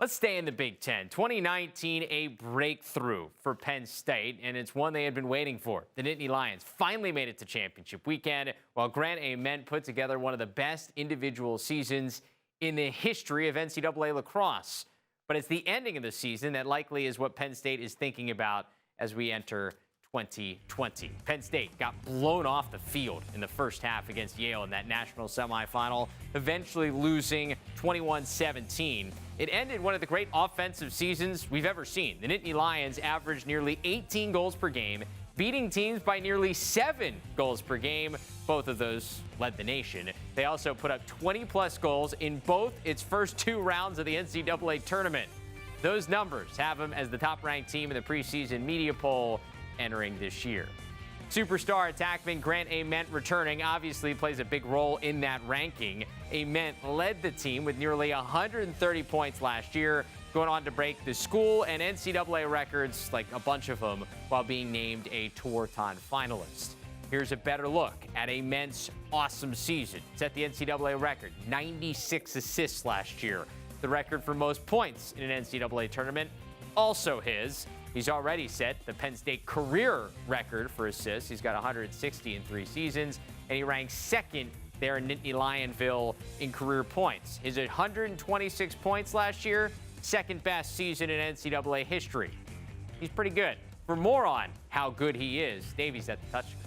Let's stay in the Big Ten. 2019, a breakthrough for Penn State, and it's one they had been waiting for. The Nittany Lions finally made it to championship weekend, while Grant Ament put together one of the best individual seasons in the history of NCAA lacrosse. But it's the ending of the season that likely is what Penn State is thinking about as we enter 2020. Penn State got blown off the field in the first half against Yale in that national semifinal, eventually losing 21-17. It ended one of the great offensive seasons we've ever seen. The Nittany Lions averaged nearly 18 goals per game, beating teams by nearly 7 goals per game. Both of those led the nation. They also put up 20-plus goals in both its first 2 rounds of the NCAA tournament. Those numbers have them as the top-ranked team in the preseason media poll entering this year. Superstar attackman Grant Ament returning obviously plays a big role in that ranking. Ament led the team with nearly 130 points last year, going on to break the school and NCAA records, like a bunch of them, while being named a Tewaaraton finalist. Here's a better look at Ament's awesome season. Set the NCAA record, 96 assists last year. The record for most points in an NCAA tournament, also his. He's already set the Penn State career record for assists. He's got 160 in 3 seasons, and he ranks second there in Nittany Lionville in career points. His 126 points last year, second best season in NCAA history. He's pretty good. For more on how good he is, Davey's at the touchdown.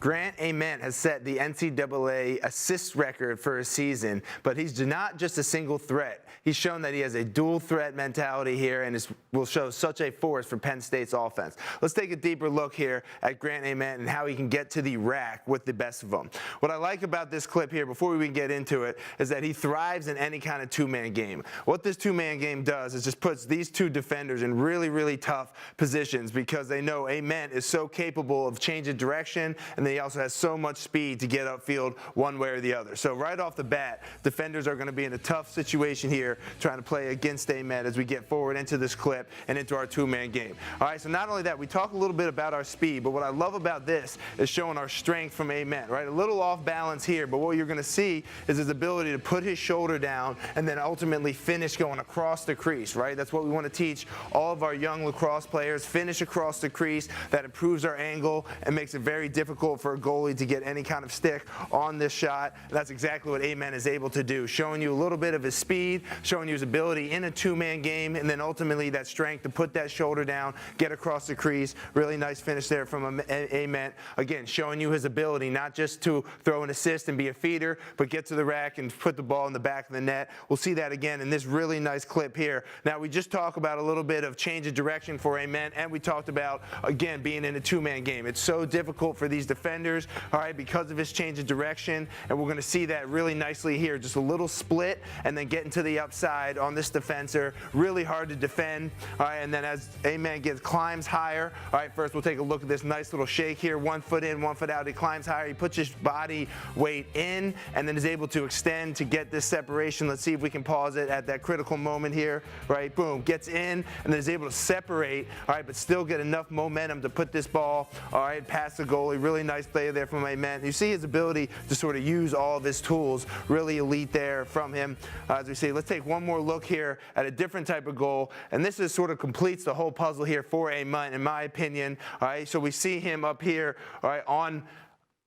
Grant Ament has set the NCAA assist record for a season, but he's not just a single threat. He's shown that he has a dual threat mentality here and will show such a force for Penn State's offense. Let's take a deeper look here at Grant Ament and how he can get to the rack with the best of them. What I like about this clip here, before we even get into it, is that he thrives in any kind of two-man game. What this two-man game does is just puts these 2 defenders in really, really tough positions because they know Ament is so capable of changing direction, and he also has so much speed to get upfield one way or the other. So right off the bat, defenders are going to be in a tough situation here trying to play against Ament as we get forward into this clip and into our two-man game. All right, so not only that, we talk a little bit about our speed, but what I love about this is showing our strength from Ament, right? A little off balance here, but what you're going to see is his ability to put his shoulder down and then ultimately finish going across the crease, right? That's what we want to teach all of our young lacrosse players. Finish across the crease. That improves our angle and makes it very difficult for a goalie to get any kind of stick on this shot. And that's exactly what Ament is able to do, showing you a little bit of his speed, showing you his ability in a two-man game, and then ultimately that strength to put that shoulder down, get across the crease. Really nice finish there from Ament. Again, showing you his ability not just to throw an assist and be a feeder, but get to the rack and put the ball in the back of the net. We'll see that again in this really nice clip here. Now, we just talked about a little bit of change of direction for Ament, and we talked about, again, being in a two-man game. It's so difficult for these defenders, all right, because of his change of direction, and we're going to see that really nicely here. Just a little split and then getting to the upside on this defender. Really hard to defend, all right, and then as Ament climbs higher, all right, first we'll take a look at this nice little shake here. 1 foot in, 1 foot out. He climbs higher. He puts his body weight in and then is able to extend to get this separation. Let's see if we can pause it at that critical moment here, right? Boom, gets in and then is able to separate, all right, but still get enough momentum to put this ball, all right, past the goalie. Really nice play there from Ament. You see his ability to sort of use all of his tools. Really elite there from him. As we see, let's take one more look here at a different type of goal, and this is sort of completes the whole puzzle here for Ament, in my opinion. All right, so we see him up here, all right, on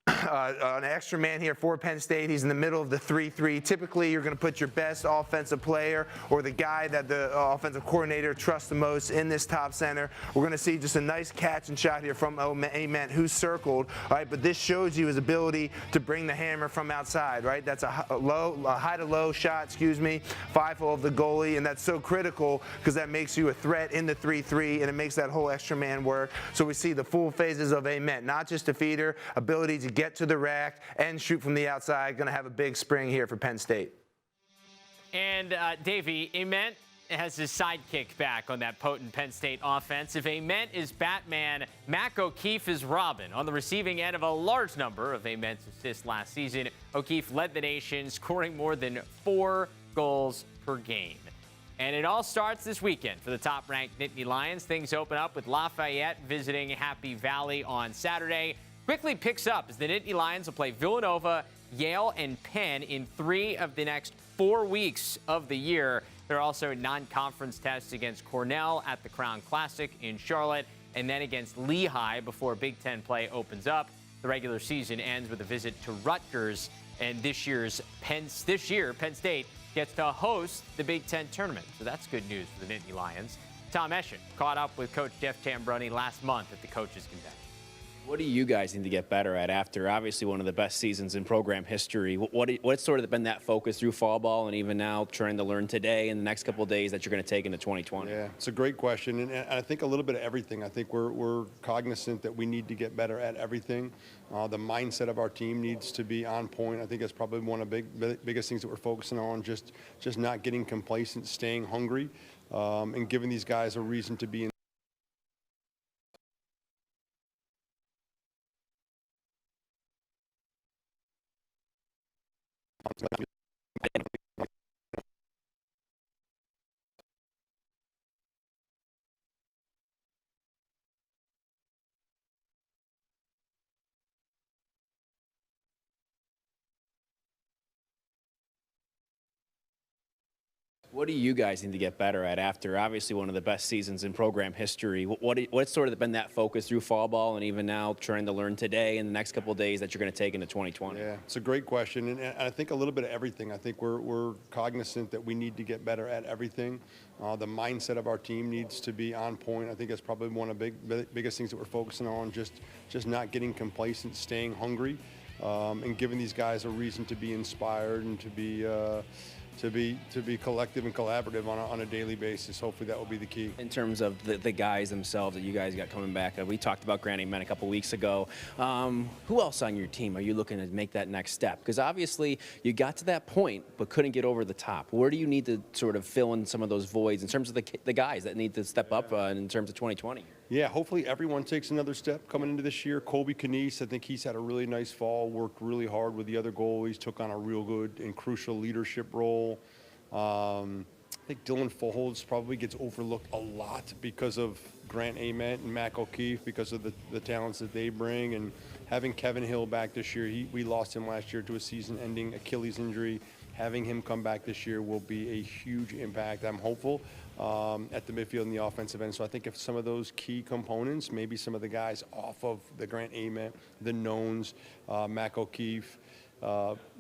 an extra man here for Penn State. He's in the middle of the 3-3. Typically, you're going to put your best offensive player or the guy that the offensive coordinator trusts the most in this top center. We're going to see just a nice catch and shot here from Ament, who's circled. All right, but this shows you his ability to bring the hammer from outside, right? That's a high to low shot, FIFO of the goalie, and that's so critical because that makes you a threat in the 3-3, and it makes that whole extra man work. So we see the full phases of Ament, not just a feeder, ability to get to the rack and shoot from the outside. Going to have a big spring here for Penn State. And Davey, Ament has his sidekick back on that potent Penn State offense. If Ament is Batman, Mac O'Keefe is Robin. On the receiving end of a large number of Ament's assists last season, O'Keefe led the nation, scoring more than 4 goals per game. And it all starts this weekend for the top-ranked Nittany Lions. Things open up with Lafayette visiting Happy Valley on Saturday. Quickly picks up as the Nittany Lions will play Villanova, Yale, and Penn in 3 of the next 4 weeks of the year. There are also non-conference tests against Cornell at the Crown Classic in Charlotte, and then against Lehigh before Big Ten play opens up. The regular season ends with a visit to Rutgers, and this year, Penn State gets to host the Big Ten tournament. So that's good news for the Nittany Lions. Tom Eschen caught up with Coach Jeff Tambroni last month at the Coaches Convention. What do you guys need to get better at after obviously one of the best seasons in program history? What's sort of been that focus through fall ball and even now trying to learn today and the next couple of days that you're going to take into 2020? Yeah, it's a great question, and I think a little bit of everything. I think we're cognizant that we need to get better at everything. The mindset of our team needs to be on point. I think that's probably one of the biggest things that we're focusing on, just not getting complacent, staying hungry, and giving these guys a reason to be in. What do you guys need to get better at after obviously one of the best seasons in program history? What's sort of been that focus through fall ball and even now trying to learn today and the next couple of days that you're going to take into 2020? Yeah, it's a great question, and I think a little bit of everything. I think we're cognizant that we need to get better at everything. The mindset of our team needs to be on point. I think that's probably one of the biggest things that we're focusing on, just not getting complacent, staying hungry, and giving these guys a reason to be inspired and to be collective and collaborative on a daily basis. Hopefully that will be the key. In terms of the guys themselves that you guys got coming back, we talked about Grant Amen a couple weeks ago. Who else on your team are you looking to make that next step? Because obviously you got to that point but couldn't get over the top. Where do you need to sort of fill in some of those voids in terms of the guys that need to step up in terms of 2020? Yeah, hopefully everyone takes another step coming into this year. Colby Knies, I think he's had a really nice fall, worked really hard with the other goalies, took on a real good and crucial leadership role. I think Dylan Folds probably gets overlooked a lot because of Grant Ament and Mac O'Keefe, because of the talents that they bring. And having Kevin Hill back this year, we lost him last year to a season-ending Achilles injury. Having him come back this year will be a huge impact. I'm hopeful at the midfield and the offensive end. So I think if some of those key components, maybe some of the guys off of the Grant Ament, the Knowns, Mac O'Keefe,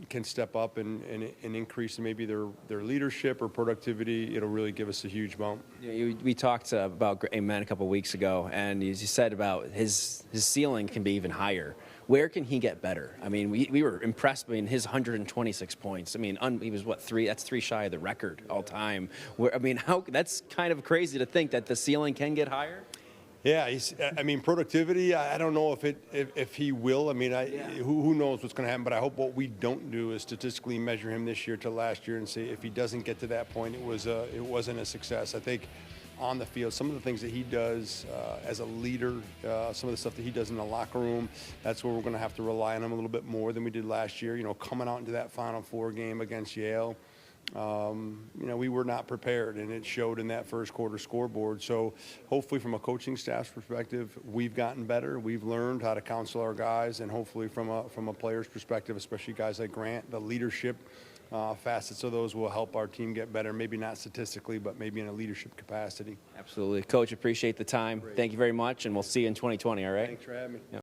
can step up and increase maybe their leadership or productivity, it'll really give us a huge bump. We talked about Amen a couple weeks ago, and as you said about his ceiling can be even higher. Where can he get better? I mean, we were impressed by his 126 points. I mean, he was that's three shy of the record all time. That's kind of crazy to think that the ceiling can get higher. Yeah, productivity, I don't know if he will. Who knows what's going to happen, but I hope what we don't do is statistically measure him this year to last year and say if he doesn't get to that point, it wasn't a success. I think on the field, some of the things that he does as a leader, some of the stuff that he does in the locker room, that's where we're going to have to rely on him a little bit more than we did last year. Coming out into that Final Four game against Yale, we were not prepared, and it showed in that first quarter scoreboard. So hopefully from a coaching staff's perspective, we've gotten better. We've learned how to counsel our guys, and hopefully from a player's perspective, especially guys like Grant, the leadership facets of those will help our team get better, maybe not statistically, but maybe in a leadership capacity. Absolutely. Coach, appreciate the time. Great. Thank you very much, and we'll see you in 2020, all right? Thanks for having me. Yep.